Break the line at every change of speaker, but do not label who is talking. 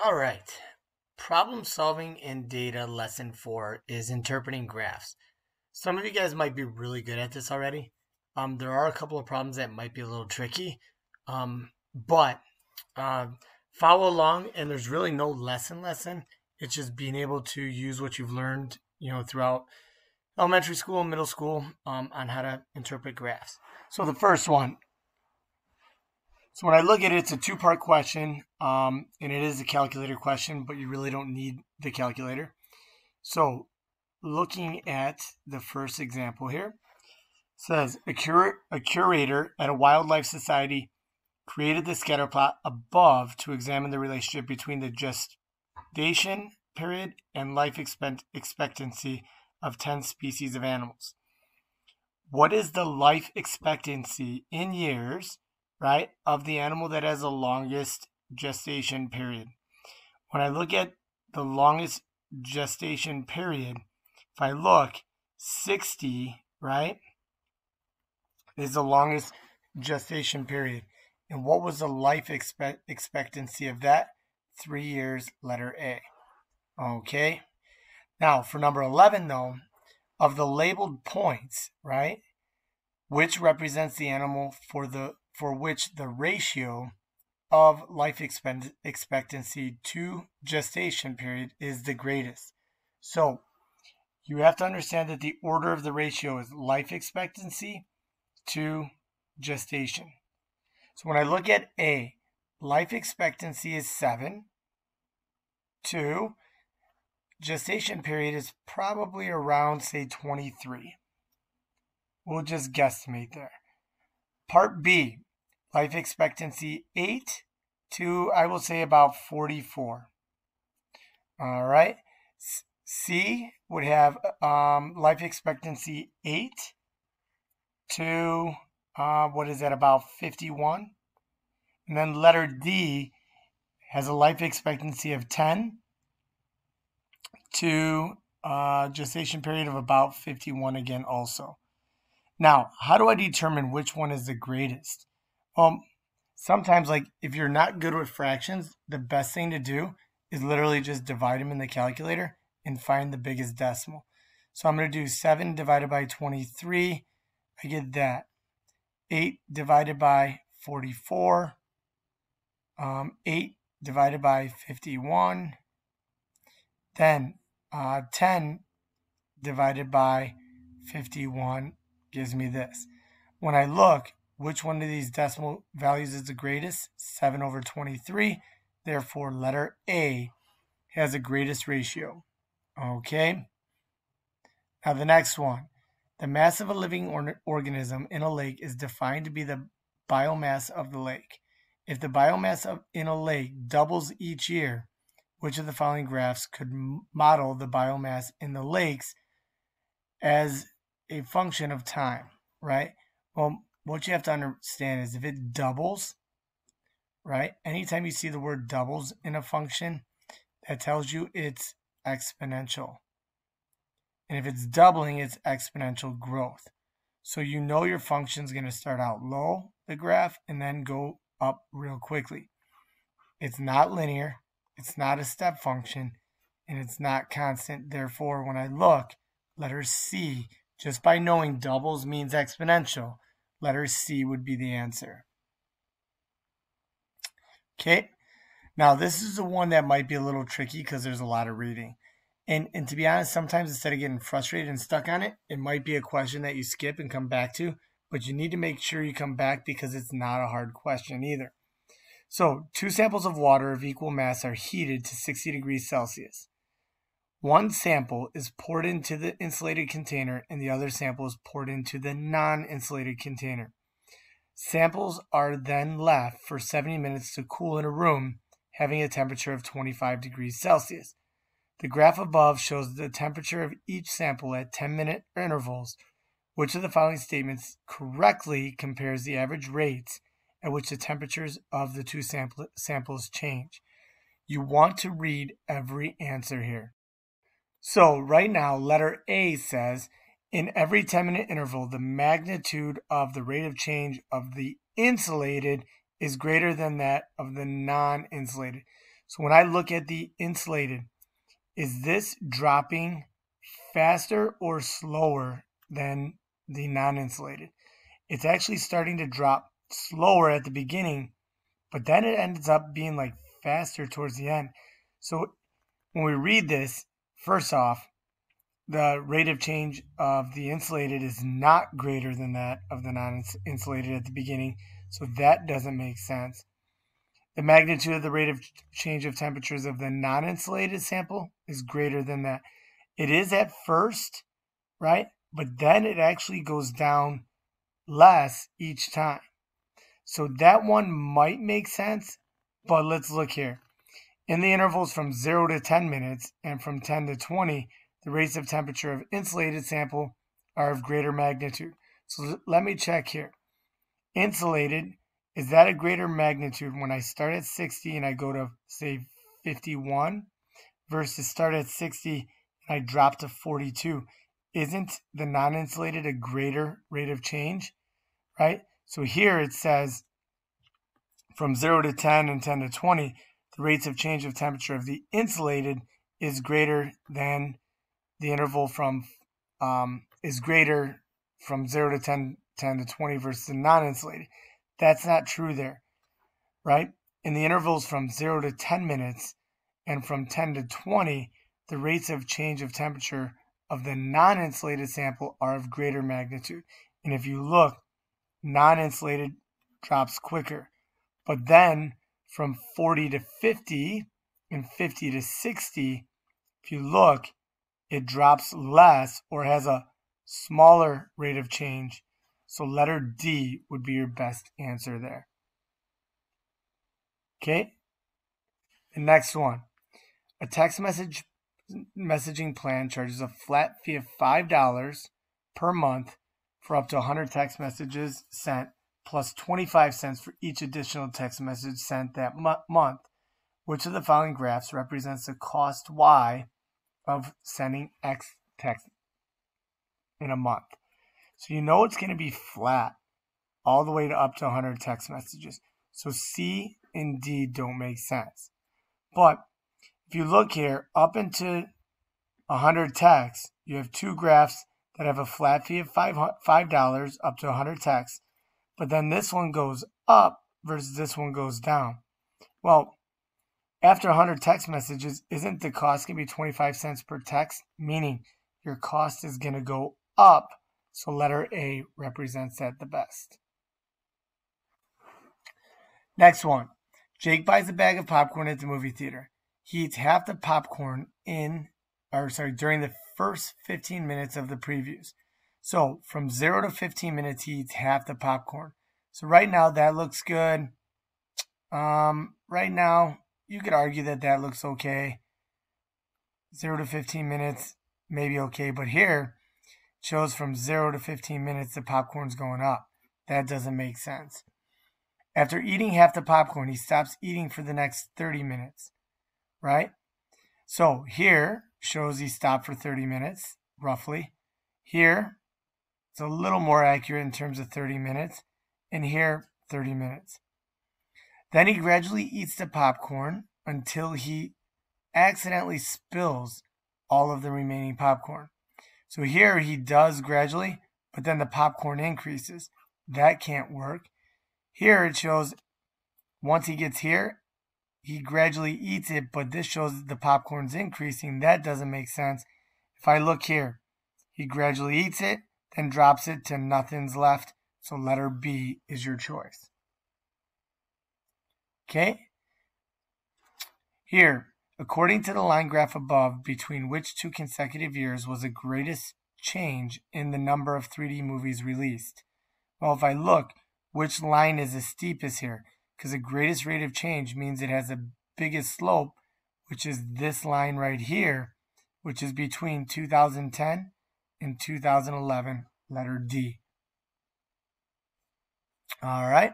All right. Problem solving in data lesson 4 is interpreting graphs. Some of you guys might be really good at this already. There are a couple of problems that might be a little tricky, but uh, follow along. And there's really no lesson. It's just being able to use what you've learned, throughout elementary school and middle school, on how to interpret graphs. So the first one. So when I look at it, it's a two-part question, and it is a calculator question, but you really don't need the calculator. So looking at the first example here, it says a curator at a wildlife society created the scatter plot above to examine the relationship between the gestation period and life expectancy of 10 species of animals. What is the life expectancy in years, right, of the animal that has the longest gestation period? When I look at the longest gestation period, if I look, 60, right, is the longest gestation period. And what was the life expectancy of that? 3 years, letter A. Okay. Now, for number 11, though, of the labeled points, right, which represents the animal for which the ratio of life expectancy to gestation period is the greatest. So you have to understand that the order of the ratio is life expectancy to gestation. So when I look at A, life expectancy is 7. 2, gestation period is probably around, say, 23. We'll just guesstimate there. Part B, life expectancy 8 to, I will say, about 44. All right. C would have life expectancy 8 to, what is that, about 51. And then letter D has a life expectancy of 10 to gestation period of about 51 again also. Now, how do I determine which one is the greatest? Sometimes, like, if you're not good with fractions, the best thing to do is literally just divide them in the calculator and find the biggest decimal. So I'm going to do 7 divided by 23. I get that. 8 divided by 44. 8 divided by 51. Then 10 divided by 51 gives me this. When I look, which one of these decimal values is the greatest? 7 over 23. Therefore, letter A has the greatest ratio. Okay. Now the next one. The mass of a living organism in a lake is defined to be the biomass of the lake. If the biomass in a lake doubles each year, which of the following graphs could model the biomass in the lakes as a function of time, right? Well, what you have to understand is if it doubles, right? Anytime you see the word doubles in a function, that tells you it's exponential. And if it's doubling, it's exponential growth. So you know your function is going to start out low, the graph, and then go up real quickly. It's not linear. It's not a step function. And it's not constant. Therefore, when I look, letter C, just by knowing doubles means exponential, letter C would be the answer. Okay. Now, this is the one that might be a little tricky because there's a lot of reading. And to be honest, sometimes instead of getting frustrated and stuck on it, it might be a question that you skip and come back to, but you need to make sure you come back because it's not a hard question either. So 2 samples of water of equal mass are heated to 60 degrees Celsius. One sample is poured into the insulated container and the other sample is poured into the non-insulated container. Samples are then left for 70 minutes to cool in a room having a temperature of 25 degrees Celsius. The graph above shows the temperature of each sample at 10-minute intervals. Which of the following statements correctly compares the average rates at which the temperatures of the 2 samples change? You want to read every answer here. So right now, letter A says, in every 10-minute interval, the magnitude of the rate of change of the insulated is greater than that of the non-insulated. So when I look at the insulated, is this dropping faster or slower than the non-insulated? It's actually starting to drop slower at the beginning, but then it ends up being like faster towards the end. So when we read this, first off, the rate of change of the insulated is not greater than that of the non-insulated at the beginning, so that doesn't make sense. The magnitude of the rate of change of temperatures of the non-insulated sample is greater than that. It is at first, right? But then it actually goes down less each time. So that one might make sense, but let's look here. In the intervals from 0 to 10 minutes and from 10 to 20, the rates of temperature of insulated sample are of greater magnitude. So let me check here. Insulated, is that a greater magnitude when I start at 60 and I go to, say, 51 versus start at 60 and I drop to 42? Isn't the non-insulated a greater rate of change, right? So here it says from 0 to 10 and 10 to 20, the rates of change of temperature of the insulated is greater than the interval from, is greater from 0 to 10 to 20 versus the non-insulated. That's not true there, right? In the intervals from 0 to 10 minutes and from 10 to 20, the rates of change of temperature of the non-insulated sample are of greater magnitude. And if you look, non-insulated drops quicker. But then from 40 to 50 and 50 to 60, if you look, it drops less or has a smaller rate of change. So letter D would be your best answer there. Okay. The next one. A text messaging plan charges a flat fee of $5 per month for up to 100 text messages sent, plus 25 cents for each additional text message sent that month. Which of the following graphs represents the cost Y of sending X text in a month? So you know it's going to be flat all the way to up to 100 text messages. So C and D don't make sense. But if you look here, up into 100 texts, you have two graphs that have a flat fee of $5 up to 100 texts. But then this one goes up versus this one goes down. Well, after 100 text messages, isn't the cost going to be 25 cents per text? Meaning your cost is going to go up. So letter A represents that the best. Next one. Jake buys a bag of popcorn at the movie theater. He eats half the popcorn during the first 15 minutes of the previews. So from 0 to 15 minutes, he eats half the popcorn. So right now that looks good. Right now you could argue that looks okay. 0 to 15 minutes, maybe okay. But here it shows from 0 to 15 minutes, the popcorn's going up. That doesn't make sense. After eating half the popcorn, he stops eating for the next 30 minutes, right? So here shows he stopped for 30 minutes, roughly. Here, it's a little more accurate in terms of 30 minutes. And here, 30 minutes. Then he gradually eats the popcorn until he accidentally spills all of the remaining popcorn. So here he does gradually, but then the popcorn increases. That can't work. Here it shows once he gets here, he gradually eats it, but this shows that the popcorn's increasing. That doesn't make sense. If I look here, he gradually eats it, then drops it to nothing's left. So letter B is your choice. Okay? Here, according to the line graph above, between which two consecutive years was the greatest change in the number of 3D movies released? Well, if I look, which line is the steepest here? Because the greatest rate of change means it has the biggest slope, which is this line right here, which is between 2010 and 2011, letter D. All right.